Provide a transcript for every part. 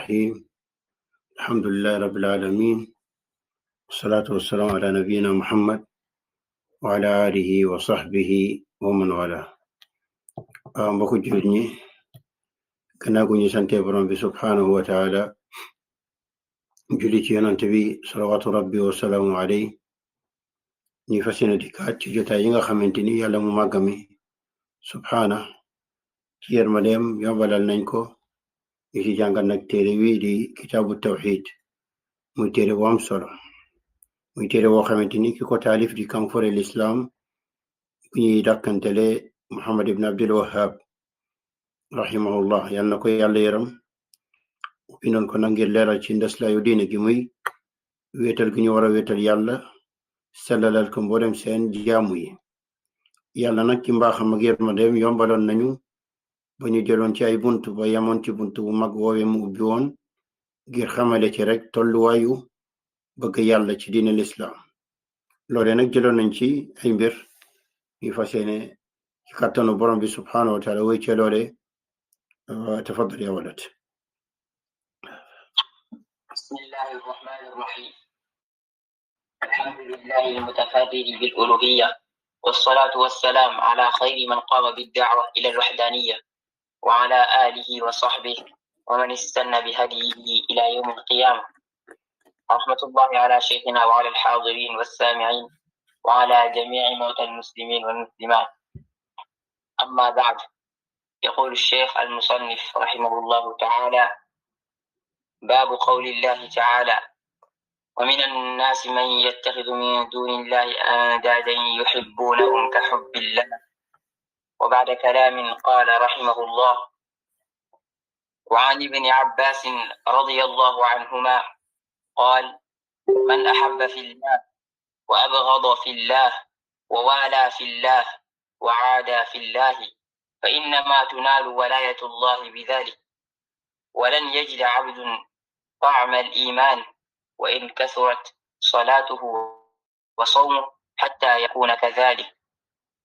الرحيم الحمد لله رب العالمين والصلاة والسلام على نبينا محمد وعلى آله وصحبه ومن والاه mbokku jullit ñi gannaaw gu ñu sante borom bi subhanahu wa taala julli ci yonante bi salawaatu rabbi wa salaamu alayhi ñi fas yéene dikkaat ci jotaay yi nga xamante ni yàlla mu màgg mi subhana ci yërmandeem yombalal nañ ko ñu ci jàngal nag téere wi di kitaabu tawxid muy téere bu am solo muy téere boo xamante ni ki ko taalif di kanfore l'islam bu ñuy dàkkantele Muhammad ibn Abdul Wahhab rahimahullah yal na ko yàlla yaram bindoon ko nag ngir leeral ci ndeslaayu diine gi muy wéetal gi ñu war a wéetal yàlla sellalal ko mboolem seen jaamu yi yàlla nag ci mbaaxam ak yërmandeem yombaloon nañu ba ñu jëloon ci ay bunt ba yamoon ci bunt bu mag woowe mu ubbi woon ngir xamale ci rek tolluwaayu bëgg yàlla ci diine l'islam loole nag jëloon nañ ci ay mbir yu fas yéene ci kàttanu borom bi subhanahu wa taala way ci loole tafaddal ya walad بسم الله الرحمن الرحيم الحمد لله المتفرد بالألوهية والصلاة والسلام على خير من قام بالدعوة إلى الوحدانية وعلى آله وصحبه ومن استنى بهديه إلى يوم القيامة رحمة الله على شيخنا وعلى الحاضرين والسامعين وعلى جميع موتى المسلمين والمسلمات أما بعد يقول الشيخ المصنف رحمه الله تعالى باب قول الله تعالى ومن الناس من يتخذ من دون الله أندادا يحبونهم كحب الله وبعد كلام قال رحمه الله وعن ابن عباس رضي الله عنهما قال من أحب في الله وأبغض في الله ووالى في الله وعادى في الله فإنما تنال ولاية الله بذلك ولن يجد عبد طعم الإيمان وإن كثرت صلاته وصومه حتى يكون كذلك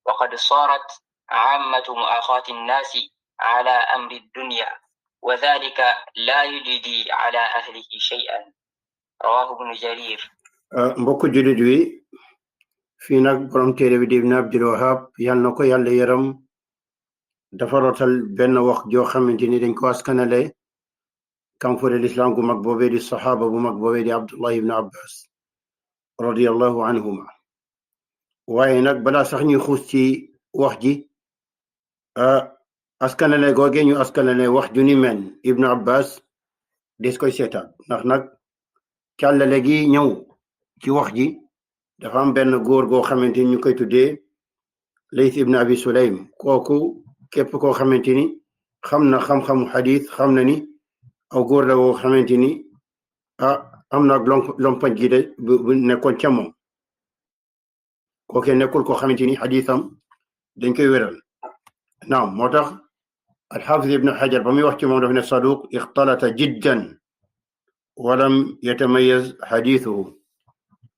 وقد صارت عامة مؤاخاة الناس على أمر الدنيا وذلك لا يجدي على أهله شيئا رواه ابن جرير mbokku jullit wi fii nag borom téere bi di Ibn Abdul Wahhab yal na ko yàlla yaram dafa rotal benn wax joo xamante ni dañ ko askanale kanfore l'islam gu mag boobee di saxaaba bu mag boobee di Abdullah ibn Abbas radiyallahu anhuma waaye nag balaa sax ñuy xuus ci wax ji askanale googe ñu askanale wax ju ni mel Ibn Abbas des koy seetaat ndax nag càllale gi ñëw ci wax ji dafa am benn góor goo xamante ni ñu koy tuddee Layth ibn Abi Sulaym kooku képp koo xamante ni xam na xam-xamu xadis xam na ni aw góor la woo xamante ni am na lompañ gi de bu nekkoon ca moom kooke nekkul koo xamante ni xadisam dañ koy wéral naam moo tax alxaafis ibn xajar ba muy wax ci moom daf ne saduq ixtalata jiddan walam yatamayaz xadisuhu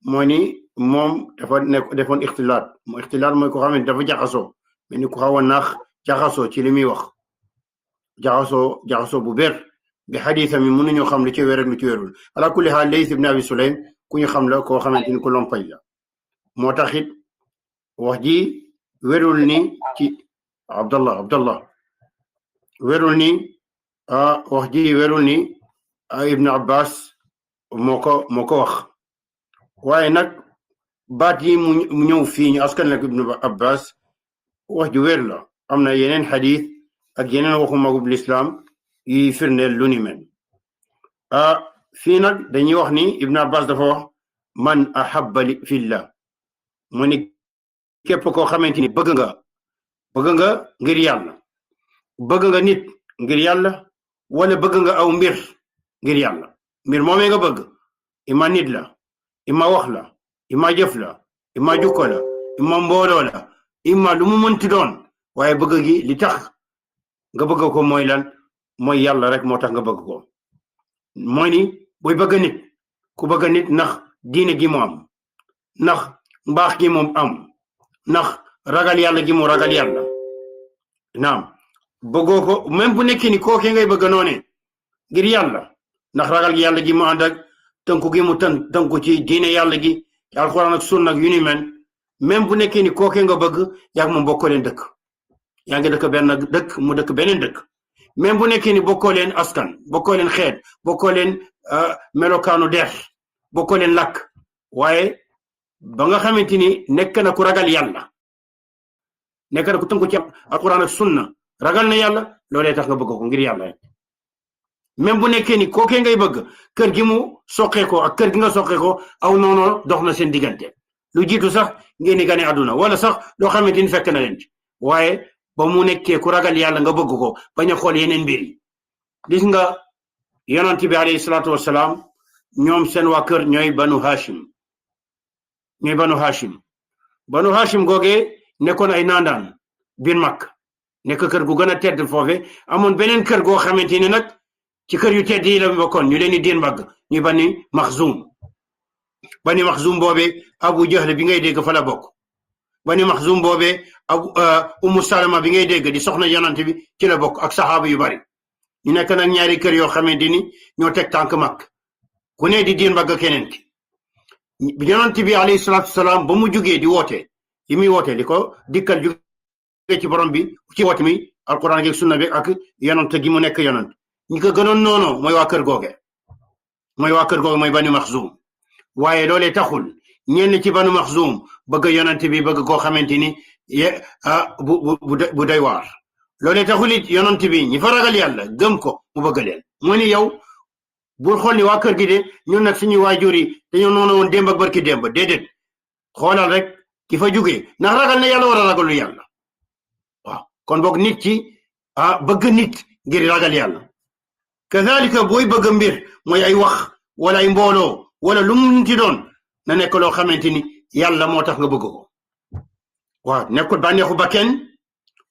moo ni moom dafa nekk defoon ixtilaat mu ixtilaat mooy ko xamante dafa jaxasoo mais ni ko xaw a naax jaxasoo ci li muy wax jaxasoo bu bér bi xadisam yi mënuñoo xam lu ci wér ak lu ci wérul ala kulli xaal Layth ibn Abi Sulaym ku ñu xam la koo xamante ni ku lompañ la moo tax it wax ji wérul ni ci Abdallah wérul ni wax ji wérul ni Ibn Abbas moo ko wax waaye nag baat yi mu ñëw fii ñu askan nag Ibn Abbas wax ju wér la am na yeneen xadis ak yeneen waxu magub l'islam yi firndeel lu ni mel fii nag dañuy wax ni Ibn Abbas dafa wax man ahabba fillah mu ni képp koo xamante ni bëgg nga ngir yàlla bëgg nga nit ngir yàlla wala bëgg nga aw mbir ngir yàlla mbir moomee nga bëgg ima nit la ima wax la ima jëf la ima jukko la ima mbooloo la ima lu mu mënti doon waaye bëgg gi li tax nga bëgg ko mooy lan mooy yàlla rek moo tax nga bëgg ko mooy ni buy bëgg nit ku bëgg nit ndax diine gi mu am ndax mbaax gi moom am ndax ragal yàlla gi mu ragal yàlla naam bëggoo ko même bu nekkee ni kooke ngay bëgg noone ngir yàlla ndax ragal yàlla gi mu ànd ak tënku gi mu tënku ci diine yàlla gi ci alxuraan ak sunna ak yu ni mel même bu nekkee ni kookee nga bëgg yaa moom bokkoo leen dëkk yaa ngi dëkk benn dëkk mu dëkk beneen dëkk même bu nekkee ni bokkoo leen askan bokkoo leen xeet bokkoo leen melokaanu deex bokkoo leen lakk waaye ba nga xamante ni nekk na ku ragal yàlla nekk na ku tënku ci alxuraan ak sunna ragal na yàlla loolee tax nga bëgg ko ngir yàlla même bu nekkee ni kookee ngay bëgg kër gi mu soqee ko ak kër gi nga soqee ko aw noonu dox na seen diggante lu jiitu sax ngeen di gane àdduna wala sax loo xamante ni fekk na leen ci waaye ba mu nekkee ku ragal yàlla nga bëgg ko bañ a xool yeneen mbir yi gis nga yonent bi alayhi salaatu wasalaam ñoom seen waa kër ñooy banu hashim googee nekkoon ay naandaan biir Makka nekk kër gu gën a tedd foofe amoon beneen kër goo xamante ni nag ci kër yu tedd yi la bokkoon ñu leen di diin mbagg ñu bani Maxzum boobee Abu Jahl bi ngay dégg fa la bokk bani Maxzum boobee Ummu Salama bi ngay dégg di soxna yonent bi ci la bokk ak saxaaba yu bari ñu nekk nag ñaari kër yoo xamante ni ñoo teg tànk mag ku ne di diin mbagg keneen ki yonent bi alayhi salaatu salaam ba mu jugee di woote yi muy woote li ko dikkal jugee ci borom bi ci woote mi alquran ak sunna bi ak yonent gi mu nekk yonent ñi ko gënoon noonu mooy waa kër googe mooy bani Maxzum waaye loolee taxul ñenn ci banu Maxzum bëgg yonent bi bëgg koo xamante ni bu doy waar loolee taxul it yonent bi ñi fa ragal yàlla gëm ko mu bëgg leen moo ni yow bul xool ni waa kër gi de ñun nag suñuy waajur yi dañoo noonu woon démb ak barki démb déedéet xoolal rek ki fa jugee ndax ragal na yàlla war a ragalu yàlla waaw kon boog nit ci bëgg nit ngir ragal yàlla kazalika booy bëgg mbir mooy ay wax wala ay mbooloo wala lu mu ci doon na nekk loo xamante ni yàlla moo tax nga bëgg ko waaw nekkul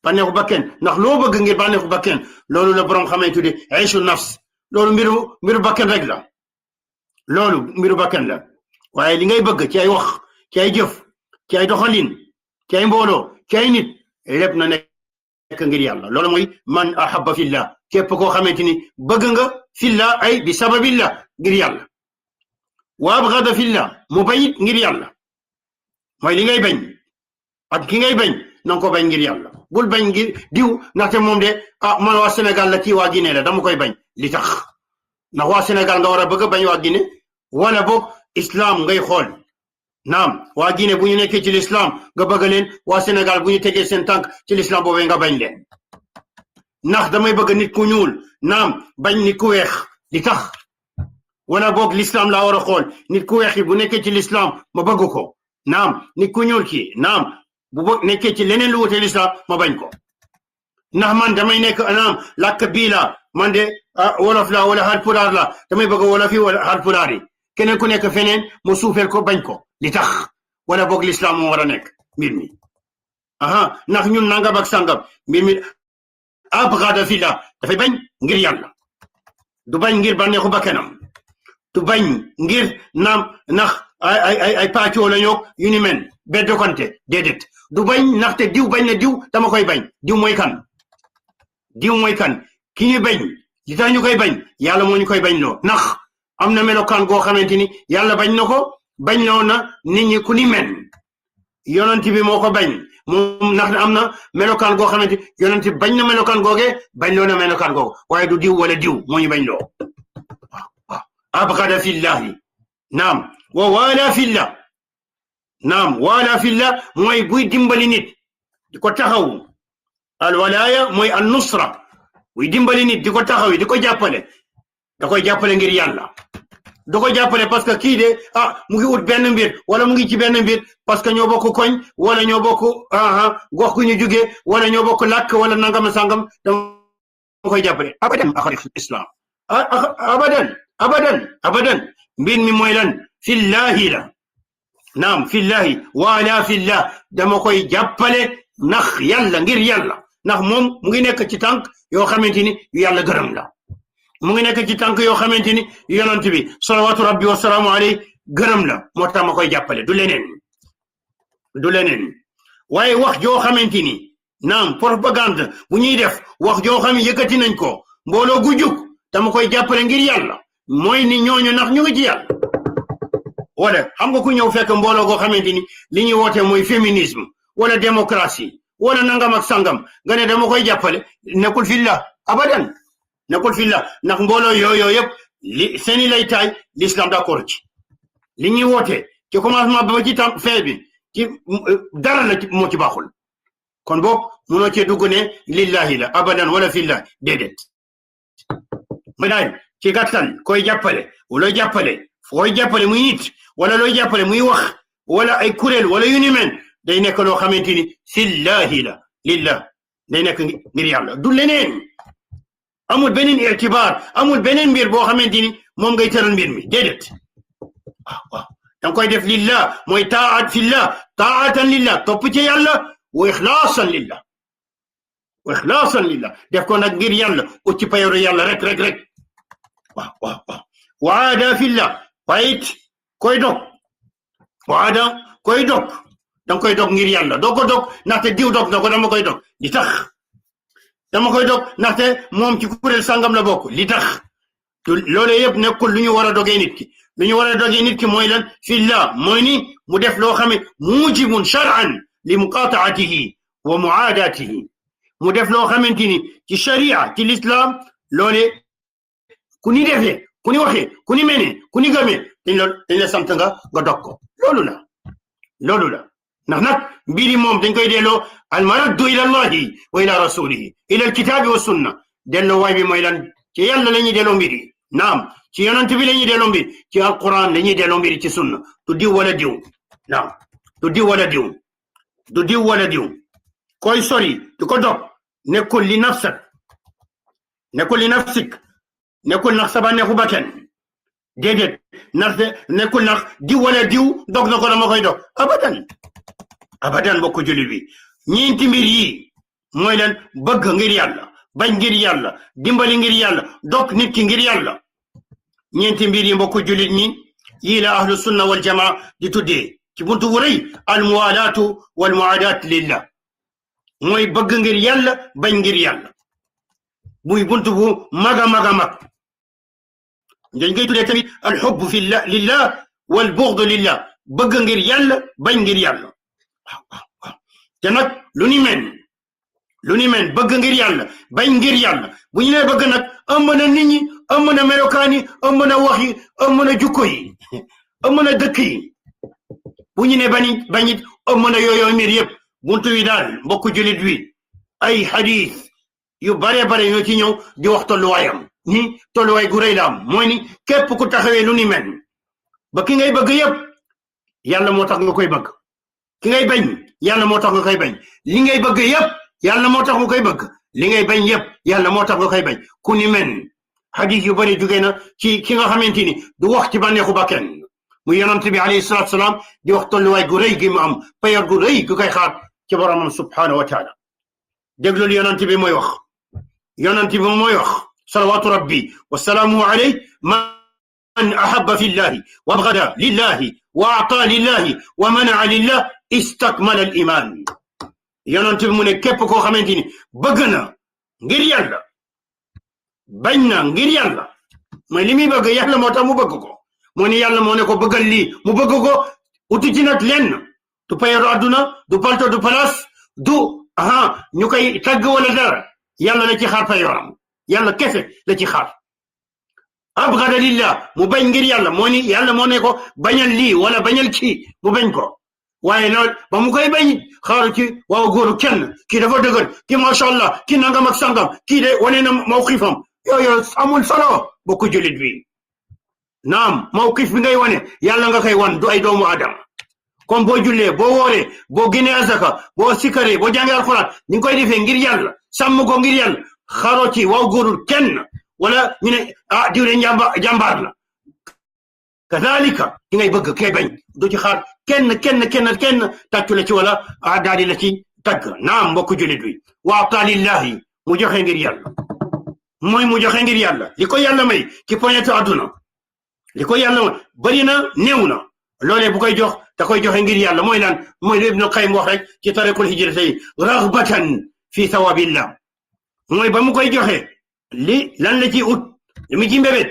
bànneexu bakken ndax loo bëgg ngir bànneexu bakken loolu la borom xamee tudde ayshu nafs loolu mbiru bakken rek la loolu mbiru bakken la waaye li ngay bëgg ci ay wax ci ay jëf ci ay doxalin ci ay mbooloo ci ay nit lépp na nekk ngir yàlla loolu mooy man ahabba fillah képp koo xamante ni bëgg nga fillah ay bi sababillah ngir yàlla wa abghada fillah mu bañ ngir yàlla mooy li ngay bañ ak ki ngay bañ nanga ko bañ ngir yàlla bul bañ ngir diw ndaxte moom de man waa Sénégal la kii waa Guinée la dama koy bañ li tax ndax waa Sénégal nga war a bëgg bañ waa Guinée wala boog islam ngay xool naam waa Guinée bu ñu nekkee ci l'islam nga bëgg leen waa Sénégal bu ñu tegee seen tànk ci l'islam boobee nga bañ leen ndax damay bëgg nit ku ñuul naam bañ nit ku weex li tax wala boog l'islam laa war a xool nit ku weex yi bu nekkee ci l'islam ma bëgg ko naam nit ku ñuul ki naam bu nekkee ci leneen lu wute l'islam ma bañ ko ndax man damay nekk naam làkk bii la man de wolof la wala Haalpulaar la damay bëgg wolof yi wala Haalpulaar yi keneen ku nekk feneen mu suufeel ko bañ ko li tax wala boog l'islam moo war a nekk mbir mi ndax ñun nangam ak sangam mbir mi abghada fillah dafay bañ ngir yàlla du bañ ngir bànneexu bakkanam du bañ ngir naam ndax ay pàccoo la ñoo yu ni mel beddokante déedéet du bañ ndaxte diw bañ na diw dama koy bañ diw mooy kan ki ñu bañ li tax ñu koy bañ yàlla moo ñu koy bañ loo ndax am na melokaan goo xamante ni yàlla bañ na ko bañ loo na nit ñi ku ni mel yonent bi moo ko bañ moom ndax am na melokaan goo xamante yonent bi bañ na melokaan googee bañ loo na melokaan googu waaye du diw wala diw moo ñu bañ loo abghada fillahi naam wa wala fillah naam wala fillah mooy buy dimbali nit di ko taxaw al walaya mooy an nusra buy dimbali nit di ko taxaw di ko jàppale da koy jàppale ngir yàlla da koy jàppale parce que kii de mu ngi ut benn mbir wala mu ngi ci benn mbir parce que ñoo bokk koñ wala ñoo bokk gox gu ñu jugee wala ñoo bokk làkk wala nangam sangam dama koy jàppale abadan axari islam abadan mbir mi mooy lan fillahi la naam fillahi wala fillah dama koy jàppale ndax yàlla ngir yàlla ndax moom mu ngi nekk ci tànk yoo xamante ni yu yàlla gërëm la mu ngi nekk ci tànk yoo xamante ni yonent bi salawatu rabbi wa salaamu alayhi gërëm la moo tax ma koy jàppale du leneen waaye wax joo xamante ni naam propagande bu ñuy def wax joo xam yëkkati nañ ko mbooloo gu jug dama koy jàppale ngir yàlla mooy ni ñooñu ndax ñu ngi ci yàlla wala xam nga ku ñëw fekk mbooloo goo xamante ni li ñuy woote mooy féminisme wala démocratie wala nangam ak sangam nga ne dama koy jàppale nekkul fillah abadan nekkul fillah ndax mbooloo yooyu yëpp li seeni lay taay l'islam d'accord ci li ñuy woote ci commencement ba ci tam fin bi ci dara la moo ci baaxul kon boog munoo cee dugg ne lillahi la abadan wala fillah déedéet ma daal ci gàttal koy jàppale looy jàppale muy nit wala looy jàppale muy wax wala ay kuréel wala yu ni mel day nekk loo xamante ni fillahi la lillah day nekk ngir yàlla du leneen amul beneen itibaar amul beneen mbir boo xamante ni moom ngay tëral mbir mi déedéet waaw danga koy def lillah mooy taat fillah taatan lillah topp ci yàlla wa ixlaasan lillah def ko nag ngir yàlla ut ci payoru yàlla rek waaw waada fillah waaye it koy dog waada koy dog danga koy dog ngir yàlla doo ko dog ndaxte diw dog na ko dama koy dog li tax dama koy dog ndaxte moom ci kuréel sangam la bokk li tax loolee yëpp nekkul lu ñu war a dogee nit ki lu ñu war a dogee nit ki mooy lan fillah mooy ni mu def loo xam ne mujibun shar'an li muqataatihi wa muaadatihi mu def loo xamante ni ci sharia ci l'islam loolee ku ni defee ku ni waxee ku ni menee ku ni gëmee dañ la sant nga dog ko loolu la ndax nag mbiri moom dañ koy delloo almaraddu ila allahi wa ila rasulihi ila alkitaabi wa sunna delloo waay bi mooy lan ci yàlla la ñuy delloo mbiri naam ci yonent bi la ñuy delloo mbiri ci alquran la ñuy delloo mbiri ci sunna du diw wala diw naam du diw wala diw koy sori du ko dog nekkul li nafsik nekkul nax sa bànneexu bakkan déedéet nekkul nax diw wala diw dog na ko dama koy dog abadan bokk jullit bi ñeenti mbir yi mooy leen bëgg ngir yàlla bañ ngir yàlla dimbali ngir yàlla dog nit ki ngir yàlla ñeenti mbir yi mbokk jullit ñi yii la ahlu sunna wal jamaa di tuddee ci buntu bu rëy al muwalaatu wal muaadaat lillah mooy bëgg ngir yàlla bañ ngir yàlla muy buntu bu mag a mag dañ koy tuddee tamit al xubb fi lillah wal bughd lillah bëgg ngir yàlla bañ ngir yàlla waaw te nag lu ni mel bëgg ngir yàlla bañ ngir yàlla bu ñu nee bëgg nag ëmb na nit ñi ëmb na melokaan yi ëmb na wax yi ëmb na jukko yi ëmb na dëkk yi bu ñu nee bañit ëmb na yooyu mbir yëpp buntu wi daal mbokku jullit wi ay xadiis yu bare ñoo ci ñëw di wax tolluwaayam ni tolluwaay gu rëy la am mooy ni képp ku taxawee lu ni mel ba ki ngay bëgg yëpp yàlla moo tax nga koy bëgg ki ngay bañ yàlla moo tax nga koy bañ li ngay bëgg yëpp yàlla moo tax nga koy bëgg li ngay bañ yëpp yàlla moo tax nga koy bañ ku ni mel xadiis yu bari jóge na ci ki nga xamante ni du wax ci bànneexu bakkan mu yonent bi alayhi salaatu salaam di wax tolluwaay gu rëy gi mu am payoor gu rëy gu koy xaar ci boromam subhaanahu wa taala déglul yonent bi mooy wax salawaatu rabbi wa salaamuhu alayhi man ahabba fi llahi wa abgada lillahi wa ata lillahi wa manaa lillah istakmala al iman yonent bi mu ne képp koo xamante ni bëgg na ngir yàlla bañ na ngir yàlla mooy li muy bëgg yàlla moo tax mu bëgg ko moo ni yàlla moo ne ko bëggal lii mu bëgg ko uti ci nag lenn du payoru àdduna du palto du place du ñu koy tagg wala dara yàlla la ci xaar payoram yàlla kese la ci xaar abgada lillah mu bañ ngir yàlla moo ni yàlla moo ne ko bañal lii wala bañal kii mu bañ ko waaye loolu ba mu koy bañ xaaru ci waaw góoru kenn kii dafa dëgër kii macha allah kii nangam ak sangam kii de wane na mawqifam yooyu amul solo bokku jullit bi naam mawqif bi ngay wane yàlla nga koy wan du ay doomu adama comme boo jullee boo wooree boo génnee azaka boo sikaree boo jàngee alxuraan ni nga koy defee ngir yàlla sàmm ko ngir yàlla xaaroo ci waaw góorul kenn wala ñu ne diw de jàmbaar la kadalika ki ngay bëgg kay bañ du ci xaar kenn tàccu la ci wala daal di la ci tagg naam mbokku jullit wi waata lillahi mu joxe ngir yàlla mooy mu joxe ngir yàlla li ko yàlla may ci poñetu àdduna li ko yàlla may bëri na néew na loolee bu koy jox da koy joxe ngir yàlla mooy lan mooy li Ibnu Qayyim wax rek ci tariqul hijratayni raghbatan fi thawabillah mooy ba mu koy joxe lan la ci ut li mu ci mbébét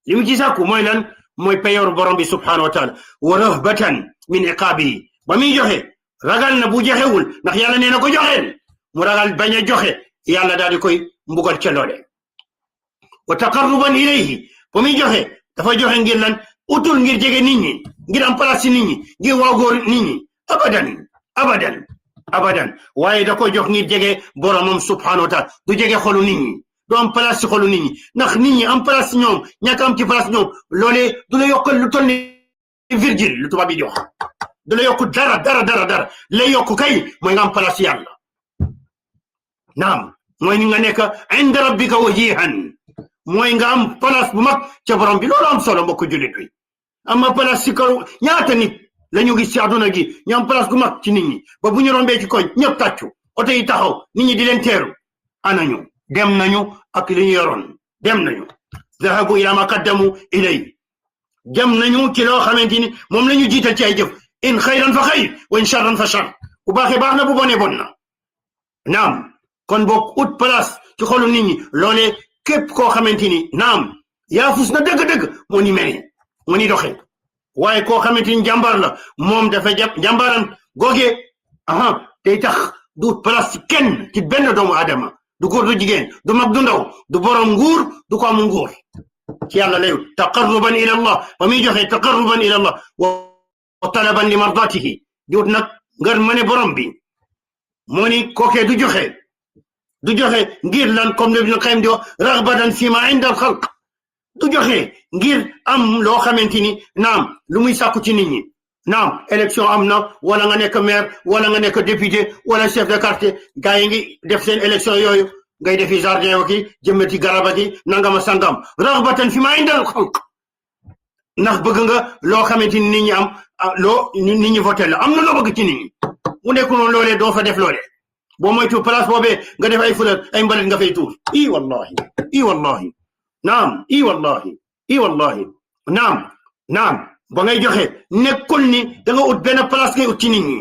li mu ci sàkku mooy lan mooy payoor borom bi subhanahu wa taala wa rahbatan min iqaabihi ba muy joxe ragal na bu joxewul ndax yàlla nee na ko joxeel mu ragal bañ a joxe yàlla daal di koy mbugal ca loole wa taqarruban ilayhi ba muy joxe dafa joxe ngir lan utul ngir jege nit ñi ngir am place ci nit ñi ngir waaw góor nit ñi abadan waaye da ko jox ngir jege boromam subhanahu wa taala du jege xolu nit ñi du am place ci xolu nit ñi ndax nit ñi am place ci ñoom ñàkk am ci place ñoom loolee du la yokkal lu toll ni virgule lu tubaab bi jox du la yokk dara lay yokk kay mooy nga am place yàlla naam mooy ni nga nekk inda rabbika wajihan mooy nga am place bu mag ca borom bi loolu am solo mbokk jullit bi am place ci kaw ñaata nit la ñu gis ci àdduna gi ñu am place gu mag ci nit ñi ba bu ñu rombee ci koñ ñëpp tàccu oto yi taxaw nit ñi di leen teeru anañu dem nañu ak li ñu yoroon dem nañu zahabu ila ma qaddamu ilay dem nañu ci loo xamante ni moom la ñu jiital ci ay jëf in xayran fa xayr wa in charran fa char bu baaxee baax na bu bonee bon na naam kon boog ut place ci xolu nit ñi loolee képp koo xamante ni naam yaafus na dëgg-dëgg moo ni mel moo ni doxee waaye koo xamante ni jàmbaar la moom dafa jàmbaaram googee day tax du ut place ci kenn ci benn doomu aadama du góor du jigéen du mag du ndaw du borom nguur du ko am nguur ci yàlla lay taqarruban ila allah ba muy joxe taqarruban ila allah wa talaban li mardatihi di wut nag ngar mëne borom bi moo ni kookee du joxe ngir lan comme le Ibn Qayyim di wax raghbatan fi ma inda al xalq du joxe ngir am loo xamante ni naam lu muy sàkku ci nit ñi naam élection am na wala nga nekk maire wala nga nekk député wala chef de quartier gars yi ngi def seen élection yooyu ngay defi jardin yo ki jëmmati garaba ki nangama sangam raghbatan fi ma inda al xalq ndax bëgg nga loo xamante ni nit ñi am nit ñi voté la am na loo bëgg ci nit ñi mu nekk noonu loolee doo fa def loolee boo moytu place boobee nga def ay fleur ay mbalit nga fay tuur i wallahi naam ba ngay joxe nekkul ni da nga ut benn place ngay ut ci nit ñi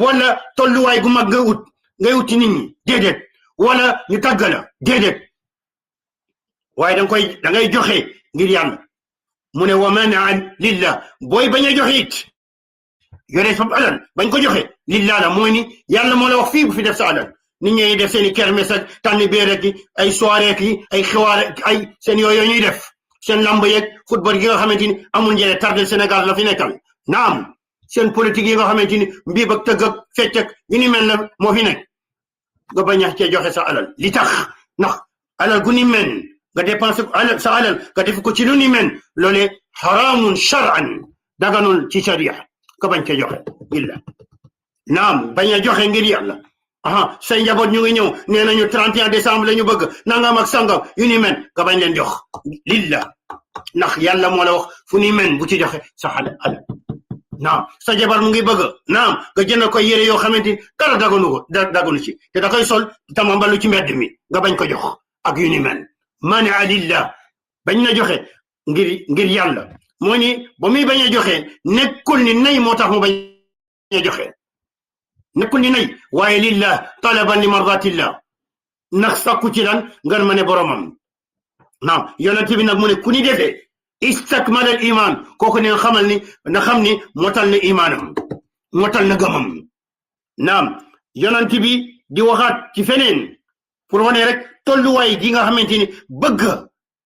wala tolluwaay gu mag ngay ut ci nit ñi déedéet wala ñu tàgg la déedéet waaye da ngay joxe ngir yàlla mu ne wa manaan lillah booy bañ a joxe it yore sa alal bañ ko joxe lillah la mooy ni yàlla moo la wax fii bu fi def sa alal nit ñi def seen i kermesse ak tànn béer ki ay soirée ki ay xiwaar ay seen yooyu ñuy def seen lamb yeeg football yi nga xamante ni amul njëriñ tardé Sénégal la fi nekkal naam seen politique yi nga xamante ni mbiib ak tëgg ak fecc ak yu ni mel na moo fi nekk nga bañ a cee joxe sa alal li tax ndax alal gu ni mel nga dépensé sa alal nga def ko ci lu ni mel loolee haramun shar'an daganul ci sharia nga bañ cee joxe illa naam bañ a joxe ngir yàlla say njaboot ñu ngi ñëw nee nañu 31 décembre la ñu bëgg nangam ak sangam yu ni mel nga bañ leen jox lillah ndax yàlla moo la wax fu ni mel bu ci joxe sa alal naam sa jabar mu ngi bëgg naam nga jënd ko yére yoo xamante ni dara daganu ci te da koy sol tamambalu ci mbedd mi nga bañ ko jox ak yu ni mel mania lillah bañ na joxe ngir yàlla moo ni ba muy bañ a joxe nekkul ni nay moo tax mu bañ a joxe nekkul ni nay waaye lillah talaban li mardatillah ndax sakku ci lan ngar ma ne boromam naam yonent bi nag mu ne ku ni defee istakmal al iman kooku ne xamal ni na xam ni motal na imaanam motal na gëmam naam yonent bi di waxaat ci feneen pour wane rek tolluwaay gi nga xamante ni bëgg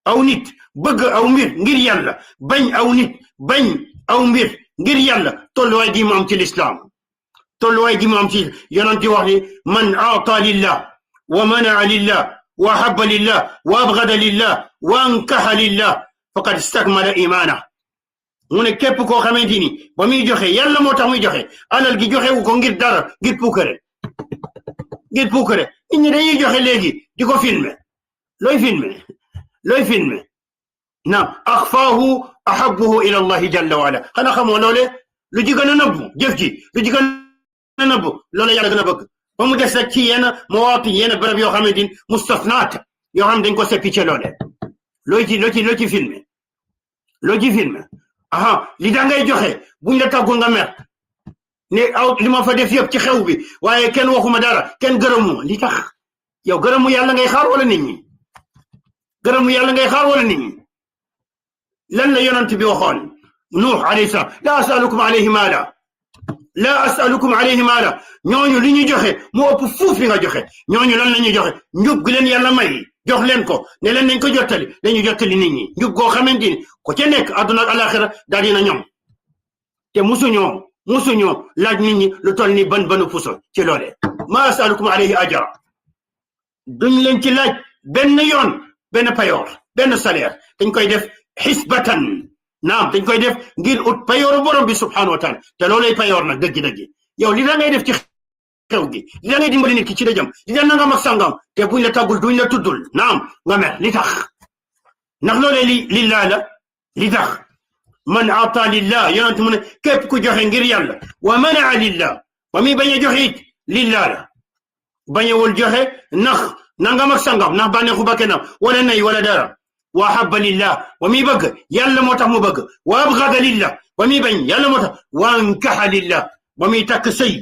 aw nit bëgg aw mbir ngir yàlla bañ aw nit bañ aw mbir ngir yàlla tolluwaay gi mu am ci lislaam tolluwaay gi mu am ci yonent di wax ni man aata lillah wa manaa lillah wa habba lillah wa abgada lillah wa ankaha lillah faqad istakmala imaana mu ne képp koo xamante ni ba muy joxe yàlla moo tax muy joxe alal gi joxe wu ko ngir dara ngir puukare nit ñi dañuy joxe léegi di ko filmer looy filmer na axfaahu ahabbuhu ila allahi jalla wa ala xanaa xamoo loole lu ji gën a nëbbu jëf ji lu ji gën a nëbbu loolu yàlla gën a bëgg ba mu des rek ci yenn mawaati yenn bërëb yoo xamante ni mustafnaat yoo xam dañ ko seppi ci loole loo ci filmer li da ngay joxe buñ la tàggul nga mer ne li ma fa def yëpp ci xew bi waaye kenn waxuma dara kenn gërëmu li tax yow gërëmu yàlla ngay xaar wala nit ñi lan la yonent bi waxoon Nuux alayhi salaam la asalukum alayhi maala la asalukum alayhi maala ñooñu li ñu joxe moo ëpp fuuf li nga joxe ñooñu lan la ñuy joxe njub gi leen yàlla may jox leen ko ne leen nañ ko jottali dañu jottali nit ñi njub goo xamante ni ko ca nekk àdduna ak alaxira daal dina ñoom te musuñoo laaj nit ñi lu toll ni banu puso ci loole ma asalukum alayhi ajra duñ leen ci laaj benn yoon benn payoor benn salaire dañ koy def xisbatan naam dañ koy def ngir ut payooru borom bi subhanahu wa taala te loolay payoor nag dëgg-dëgg yow li da ngay def ci xew gi li da ngay dimbali nit ki ci dajam li da nangam ak sangam te buñ la tàggul duñ la tuddul naam nga mer li tax ndax loolee lillah la li tax man ata lillah yonent mu ne képp ku joxe ngir yàlla wa manaa lillah ba muy bañ a joxe it lillah la bañewul joxe ndax nangam ak sangam ndax bànneexu bakkanam wala nay wala dara wa habba lillah wa muy bëgg yàlla moo tax mu bëgg wa abgada lillah ba muy bañ yàlla moo tax wa ankaxa lillah ba muy takk sëy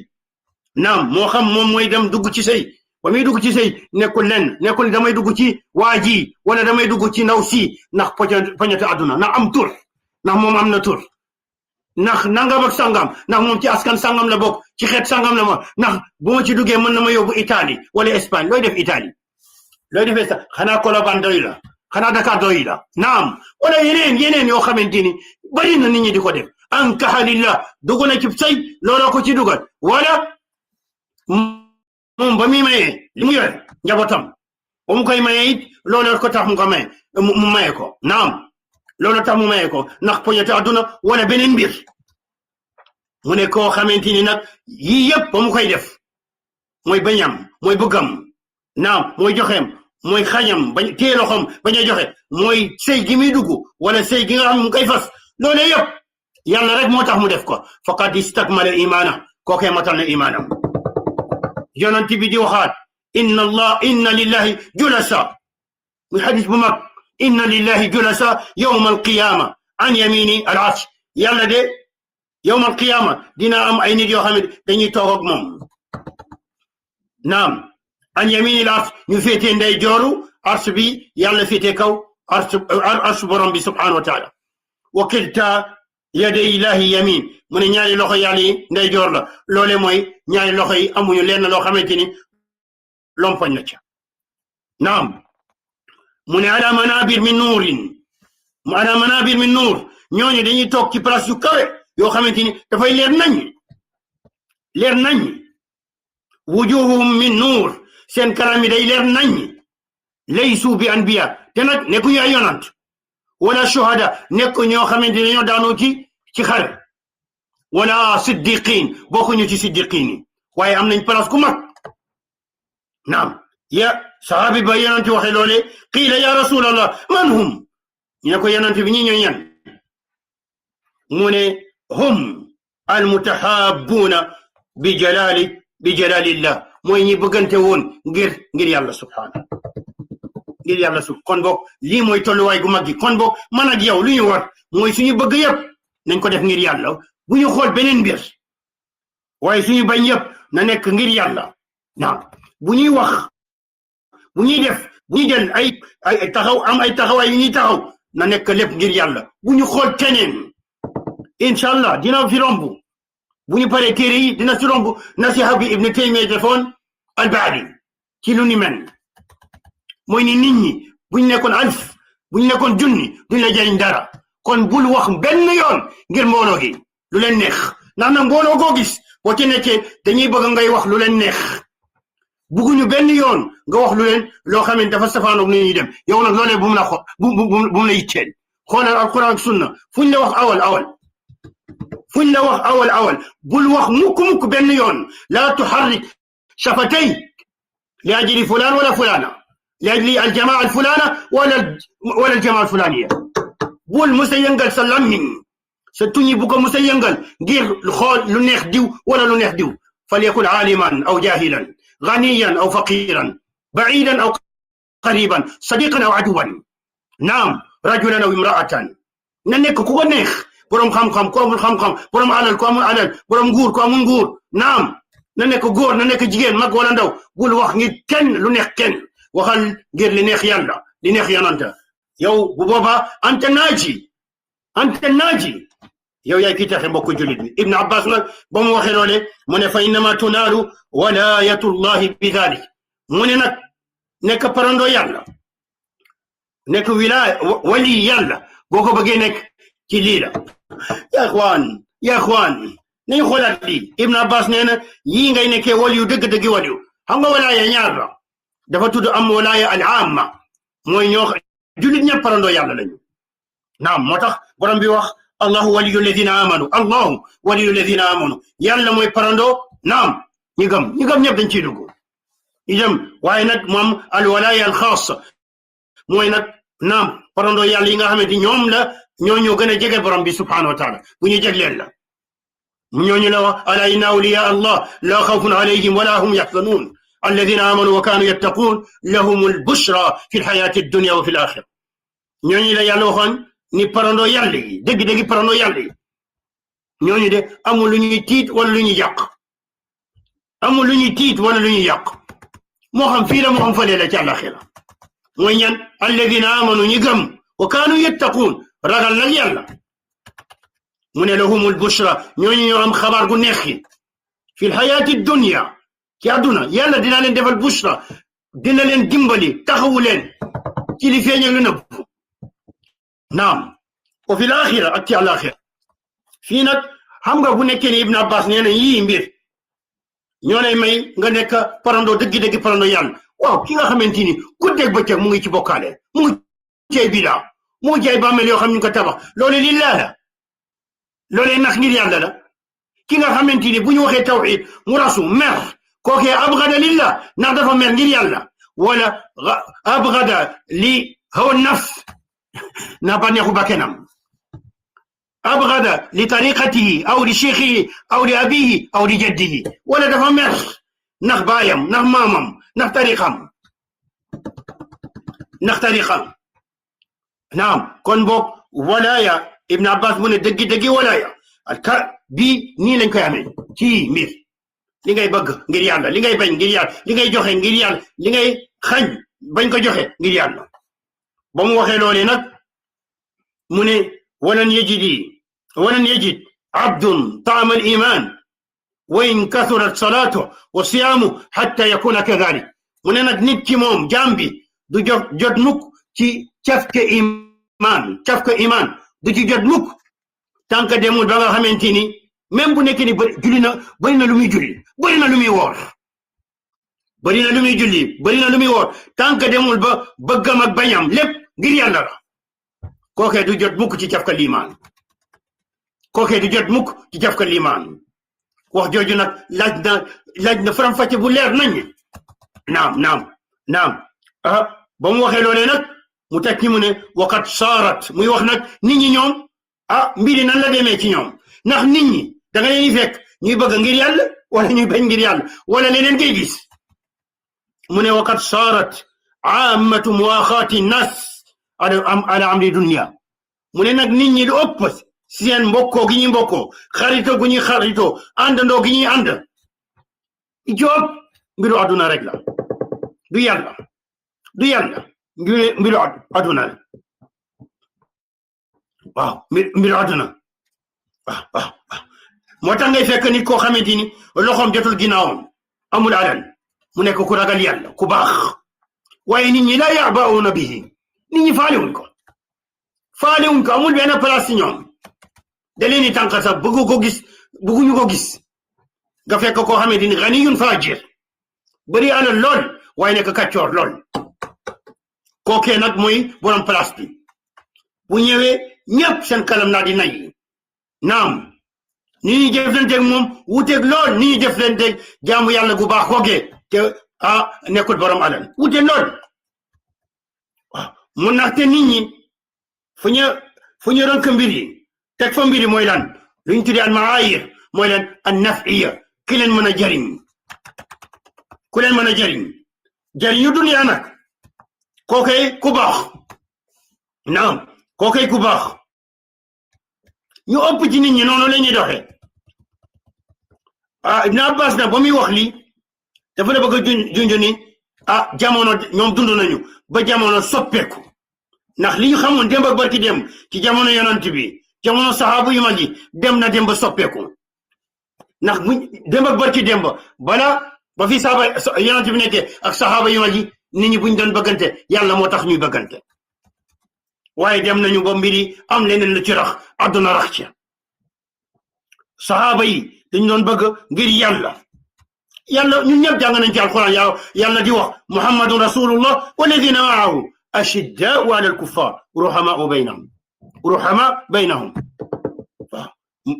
naam moo xam moom mooy dem dugg ci sëy ba muy dugg ci sëy nekkul damay dugg ci waa ji wala damay dugg ci ndaw si ndax poñete àdduna ndax am tur ndax moom am na tur ndax nangam ak sangam ndax moom ci askan sangam la bokk ci xeet sangam la ma ndax bu ma ci duggee mën na ma yóbbu Italie wala Espagne looy def Italie looy defee sax xanaa Colobane doy la xanaa Dakar doy la naam wala yeneen yoo xamante ni bari na nit ñi di ko def ankaxa lillah dugg na ci sëy looloo ko ci dugal wala moom ba muy mayee li mu yore njabootam ba mu koy mayee it looloo ko tax mu ko maye mu maye ko naam loolu tax mu maye ko ndax poñete àdduna wala beneen mbir mu ne koo xamante ni nag yii yëpp ba mu koy def mooy bañam mooy bëggam naam mooy joxeem mooy xañam bañ téye loxoom bañ a joxe mooy sëy gi muy dugg wala sëy gi nga xam mu koy fas loolee yëpp yàlla rek moo tax mu def ko faqad istakmala imaana kookee matal na imaanam yonent bi di waxaat inna lillahi julasa muy xadis bu mag inna lillahi julasa yawma alqiyama an yamini al arsh yàlla de yawma alqiyama dina am ay nit yoo xam ne dañuy toog ak moom naam an yamini al arsh ñu féetee ndey jooru arsh bi yàlla féetee kaw arsh borom bi subhanahu wa taala wa kilta yaday illahi yamin mu ne ñaari loxo yàlla yi ndey joor la loole mooy ñaari loxo yi amuñu lenn loo xamante ni lompoñ na ca naam mu ne ala manabir min nuur ñooñu dañuy toog ci place yu kawe yoo xamante ni dafay leer nañ wujuhum min nuur seen kanam yi day leer nañ laysu bi anbiya te nag nekkuñu ay yonant wala shuhada nekk ñoo xamante ni ñoo daanoo ci xare wala siddiqin bokkuñu ci siddiqin yi waaye am nañ place ku mag naam ya sahabi ba yonent waxe loole qiila ya rasulallah man hum ñu ne ko yonent bi ñi ñooy ñan mu ne hum almutahabbuuna bi jalalillah mooy ñi bëggante woon ngir yàlla subhaanahu ngir yàlla kon boog lii mooy tolluwaay gu mag gi kon boog man ak yow lu ñu war mooy suñu bëgg yëpp nañ ko def ngir yàlla bu ñu xool beneen mbir waaye suñu bañ yëpp na nekk ngir yàlla naam bu ñuy wax bu ñuy def bu ñu jël ay taxaw am ay taxawaay yu ñuy taxaw na nekk lépp ngir yàlla bu ñu xool keneen incha allah dina fi romb bu ñu paree téere yi dina si romb nasiha bi Ibn Taymiya defoon al-Baadi ci lu ni mel mooy ni nit ñi bu ñu nekkoon alf bu ñu nekkoon junni duñ la jëriñ dara kon bul wax benn yoon ngir mbooloo gi lu leen neex ndax nag mbooloo koo gis boo ci nekkee dañuy bëgg ngay wax lu leen neex bugguñu benn yoon nga wax lu leen loo xam ne dafa safaanoog ni ñuy dem yow nag loolee bu mu la yitteel xoolal alquran ak sunna fuñ la wax awal bul wax mukk benn yoon laa tuharrik shafatay li ajli fulaan wala fulaana li ajli aljamaa alfulaana wala aljamaa alfulaaniya bul musa yëngal sa lammiñ sa tuñi bu ko musa yëngal ngir xool lu neex diw wala lu neex diw falyakun aaliman aw jahilan ganiyan aw faqiran bacidan aw qariban sadiqan aw aduwan naam rajulan aw imraatan na nekk ku ko neex boroom xam-xam ko amul xam-xam boroom alal ko amul alal boroom nguur ko amul nguur naam na nekk góor na nekk jigéen mag wala ndaw bul wax ngir kenn lu neex kenn waxal ngir li neex yàlla li neex yonanta yow bu boobaa anta naaji anta naaji yow yaay ki taxe mbokk jullit bi Ibn Abbas nag ba mu waxee loole mu ne fa innama tunaalu walayatullahi bi dalik mu ne nag nekk parandoo yàlla nekk wilaaya wali yàlla boo ko bëggee nekk ci lii la ya ixwaan nañu xoolaat lii Ibn Abbas nee na yii ngay nekkee wali yu dëgg-dëgg wali yu xam nga walaaya ñaar la dafa tudd am walaaya al amma mooy ñoo jullit ñëpp parandoo yàlla lañu naam moo tax borom bi wax allahu waliyu alladina amanu allahu waliyu alladina amanu yàlla mooy parandoo naam ñi gëm ñëpp dañ ciy dugg itam waaye nag moom al walaaya al xaas mooy nag naam parandoo yàlla yi nga xamante ñoom la ñoo gën a jege borom bi subhanahu wa taala bu ñu jegleel la ñooñu la wax ala inna awliya allah la xawfun alayhim wala hum yaxzanuun alladina amanu wa kaanu yattaquun lahum albushra fi lxayaati addunia wa fi l axira ñooñu la yàlla waxoon ni parandoo yàlla yi dëgg-dëgg parandoo yàlla yi ñooñu de amul lu ñuy tiit wala lu ñuy yàq amul lu ñuy tiit wala lu ñuy yàq moo xam fii la moo xam fële la ci àllaxira mooy ñan alladina amanu ñi gëm wa kaanu yattaquun ragal nag yàlla mu ne lahumul bushra ñooñu ñoo am xabaar gu neex yi fi lxayaati dunia ci àdduna yàlla dina leen defal bushra dina leen dimbali taxawu leen ci li feeñ ak lu nëbb naam wa fi laaxira ak ci àlaxira fii nag xam nga bu nekkee ni Ibn Abbas nee na yii mbir ñoo lay may nga nekk parandoo dëgg-dëgg parandoo yàlla waaw ki nga xamante ni guddeeg bëccëg mu ngi ci bokkaale mu ngi cay bidaa mu ngi cay bàmmeel yoo xam ñu ko tabax loolu lillaa la loolee nax ngir yàlla la ki nga xamante ni bu ñu waxee tawxid mu rasu mer kookee abgada lillah ndax dafa mer ngir yàlla wala abgada li hawa nafs na bànneexu bakkenam abgada li tariqatihi aw li cheikhihi aw li abihi aw li jaddihi wala dafa mer ndax baayam ndax maamam ndax tariqam naam kon boog walaaya Ibn Abbas mu ne dëggi walaaya bii nii lañ koy amee ci mbir li ngay bëgg ngir yàlla li ngay bañ ngir yàlla li ngay joxe ngir yàlla li ngay xañ bañ ko joxe ngir yàlla ba mu waxee loolee nag mu ne walan yajid abdun taama al iman wa in kasurat salaatu wa siyaamu xatta yakuna kadalik mu ne nag nit ci moom jaam bi du jot mukk ci cafka iman du ci jot mukk tant que demul ba nga xamante ni même bu nekkee ni julli na bëri na lu muy julli bëri na lu muy woor bëri na lu muy julli bëri na lu muy woor tant que demul ba bëggam ak bañam lépp ngir yàlla la kookee du jot mukk ci cafka liimaan wax jooju nag laaj na faram-fàcce bu leer nañ naam ba mu waxee loolee nag mu tekki mu ne waqat saarat muy wax nag nit ñi ñoom mbiri nan la demee ci ñoom ndax nit ñi da nga leen fekk ñuy bëgg ngir yàlla wala ñuy bañ ngir yàlla wala leneen ngay gis mu ne waqat saarat aamatu muwaaxaati nas ala amri dunia mu ne nag nit ñi lu ëpp seen mbokkoo gi ñuy mbokkoo xaritoo gu ñuy xaritoo àndandoo gi ñuy ànd joob mbiru àdduna rek la du yàlla mbiru àdduna waaw mbiru àdduna waaw moo tax ngay fekk nit koo xamante ni loxoom jotul ginnaawam amul alal mu nekk ku ragal yàlla ku baax waaye nit ñi laa yabauna bihi nit ñi faalewuñ ko amul benn place ci ñoom da leen di tànqal sax bëgguñu ko gis nga fekk koo xamante ni ganiyun faajir bëri alal lool waaye nekk kàccoor lool kookee nag mooy borom place bi bu ñëwee ñëpp seen kalam naa di nay naam ni ñuy jëflanteeg moom wuteeg lool ni ñuy jëflanteeg jaamu yàlla gu baax koogee te nekkul borom alal wuteeg lool waaw mu naxte nit ñi fu ñu rënk mbir yi teg fa mbir yi mooy lan lu ñu tuddee al maayir mooy lan an nafiya ki leen mën a jariñ ku leen mën a jariñu duniya nag kookee ku baax naam kookee ku baax ñu ëpp ci nit ñi noonu la ñuy doxee Ibn Abbas nag ba muy wax lii dafa la bëgg a junj ni jamono ñoom dund nañu ba jamono soppeeku ndax li ñu xamoon démb ak barki démb ci jamono yonent bi jamono saxaaba yu mag yi dem na dem ba soppeeku ndax bu dem ak barki dem ba fi saaba yonent bi nekkee ak saxaaba yu mag yi nit ñi buñ doon bëggante yàlla moo tax ñuy bëggante waaye dem nañu ba mbiri am leneen lu ci rax àdduna rax ci saxaaba yi dañu doon bëgg ngir yàlla ñun ñëpp jàng nañ ci alquran yàlla di wax muhammadun rasulullah walladina maahu ashiddaau ala alkuffar ruhamaau baynahum waaw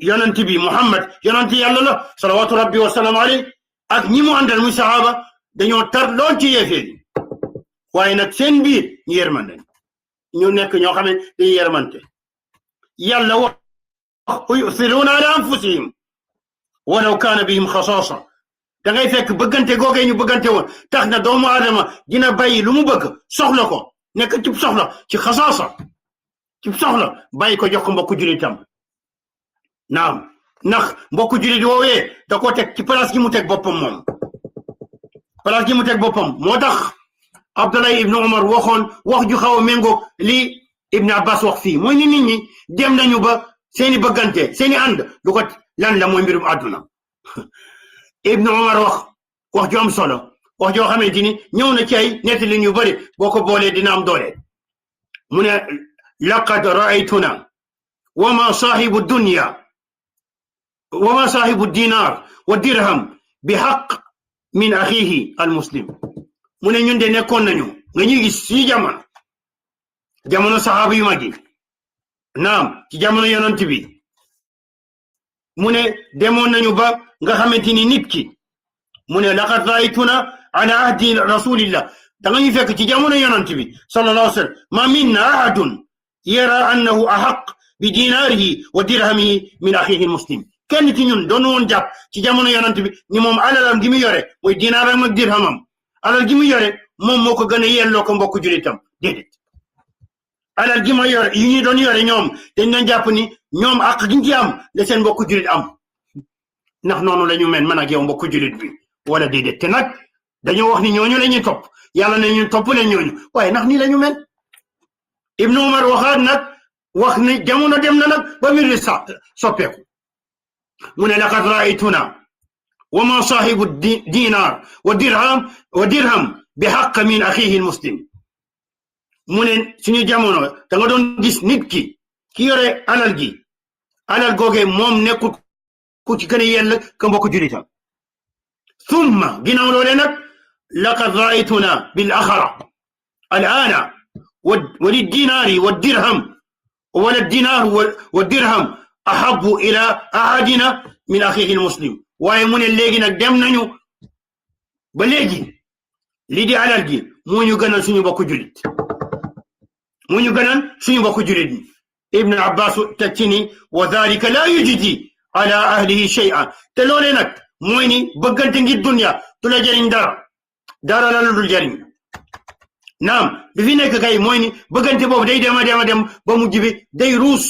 yonent bi muhammad yonent yàlla la salawatu rabbi wa salaam alayhi ak ñi mu àndal muy saxaaba dañoo tar lool ci yéeféer yi waaye nag seen biir ñu yërmande ñu nekk ñoo xam ne dañuy yërmante yàlla wax yu'thiruuna ala anfusihim walaw kaana bihim xasaasa da ngay fekk bëggante googee ñu bëggante woon tax na doomu aadama dina bàyyi lu mu bëgg soxla ko nekk ci soxla ci xasaasa ci soxla bàyyi ko jox ko mbokku julitam naam ndax mbokku julit woowee da ko teg ci place gi mu teg boppam moom place gi mu teg boppam moo tax Abdullah ibnu Umar waxoon wax ju xaw a méngoog li Ibn Abbas wax fii mooy ni nit ñi dem nañu ba seeni bëggante seeni ànd du ko lan la mooy mbirum àdduna Ibn Umar wax ju am solo wax joo xamante ni ñëw na ci ay nettali yu bëri boo ko boolee dina am doole mu ne laqad ra'aytuna wa ma saahibu dunya wa ma saahibu dinar wa dirham bi haqq min axihi al muslim mu ne ñun de nekkoon nañu nga ñuy gis ci jamono saxaaba yu mag yi naam ci jamono yonent bi mu ne demoon nañu ba nga xamante ni nit ki mu ne laqad raaytuna ala ahdi rasulillah da nga ñu fekk ci jamono yonent bi sallallahu alayhi wa sallam ma minna ahadun yara annahu ahaq bi dinarihi wa dirhamihi min axihi muslim kenn ci ñun doon woon jàpp ci jamono yonent bi ni moom alalam gi mu yore mooy dinaaram ak dirhamam alal gi mu yore moom moo ko gën a yelloo ko mbokku julitam déedéet alal gi ma yore yi ñu doon yore ñoom dañ doon jàpp ni ñoom ak gi ñu ci am la seen mbokku julit am ndax noonu la ñu mel man ak yow mbokku julit bi wala déedéet te nag dañoo wax ni ñooñu la ñuy topp yàlla ne ñu topp leen ñooñu waaye ndax nii la ñu mel Ibnu Umar waxaat nag wax ni jamono dem na nag ba mbir soppeeku mu ne laqad raaytuna wa ma saahibu dinar wa dirham bi haqq min axihi muslim mu ne suñu jamono da nga doon gis nit ki yore alal googee moom nekkul ku ci gën a yell ka mbokk julitam thumma ginnaaw loolee nag laqad raaytuna bil axara al'aana wa lidinaari wa dirham wala dinar wa dirham ahabu ila ahadina min axihi muslim waaye mu ne léegi nag dem nañu ba léegi lii di alal gi moo ñu gënal suñu mbokku julit ñi Ibn Abbas teg ci ni wa dhalika la yujdi ala ahlihi shay'an te loolee nag mooy ni bëggante ngir dunya du la jëriñ dara la dul jëriñ naam bi fi nekk kay mooy ni bëggante boobu day dem a dem ba mujj bi day ruus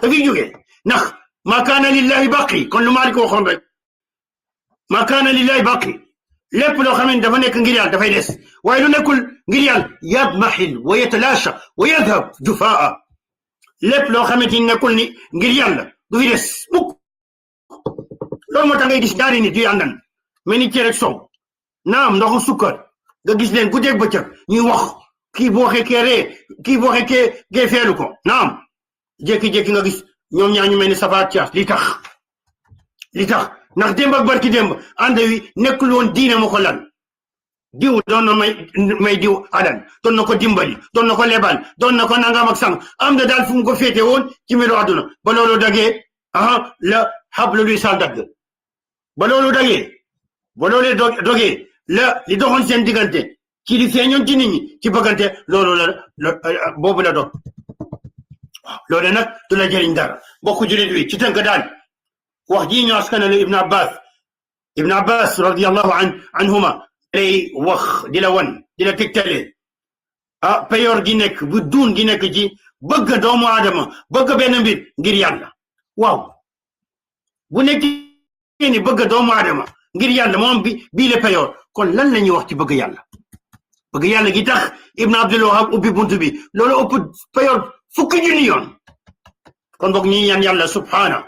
dafiy jógee ndax ma kaana lillahi baqi kon lu Maalik waxoon rek ma kaana lillahi baqi lépp loo xam ne dafa nekk ngir yàlla dafay des waaye lu nekkul ngir yàlla yadmahil wa yatalasha wa yadhab jufaa lépp loo xamante ni nekkul ni ngir yàlla du fi des mukk loolu moo tax ngay gis ñaari nit yuy àndan mel ni cere ak soow naam ndoxu sukkar nga gis leen guddeeg bëccëg ñuy wax kii bu waxee kee ree kii bu waxee kee feelu ko naam jékki-jékki nga gis ñoom ñaa ñu mel ni safaat caas li tax ndax démb ak barki démb ànd wi nekkul woon diine moo ko lan diw doon na may diw alal doon na ko dimbali doon na ko lebal doon na ko nangam ak sang am na daal fu mu ko féete woon ci mbiru àdduna ba loolu dagee la xablu luy sal dagg ba loolu dogee la li doxoon seen diggante ci li feeñoon ci nit ñi ci bëggante loolu boobu la dog waaw loolu nag du la jëriñ dara mbokku julit wi ci tënk daal wax ji ñu askanale Ibn Abbas radiyallahu anhuma lay wax di la wan di la tegtale payoor gi nekk bu duun gi nekk ci bëgg doomu aadama bëgg benn mbir ngir yàlla waaw bu nekk ni bëgg doomu aadama ngir yàlla moom bii le payoor kon lan la ñuy wax ci bëgg yàlla gi tax Ibn Abdul Wahab ubbi buntu bi loolu ëpp payoor fukki junni yoon kon boog ñi ñaan yàlla subhaana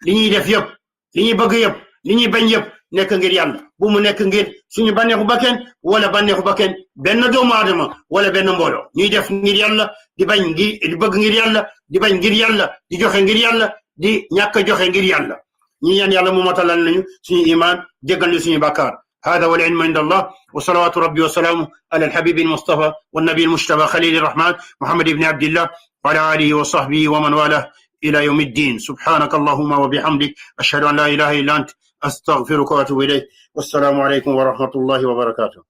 li ñuy def yëpp li ñuy bëgg yëpp li ñuy bañ yëpp nekk ngir yàlla bu mu nekk ngir suñu bànneexu bakken wala bànneexu bakken benn doomu aadama wala benn mbooloo ñuy def ngir yàlla di bañ ngir di bëgg ngir yàlla di bañ ngir yàlla di joxe ngir yàlla di ñàkk joxe ngir yàlla ñi ñaan yàlla mu matalal nañu suñu iman jéggal ñu suñu bàkkaar هذا والعلم عند الله وصلوات ربي وسلامه على الحبيب المصطفى والنبي المجتبى خليل الرحمن محمد بن عبد الله وعلى آله وصحبه ومن والاه إلى يوم الدين سبحانك اللهم وبحمدك أشهد أن لا إله إلا أنت أستغفرك وأتوب إليك والسلام عليكم ورحمة الله وبركاته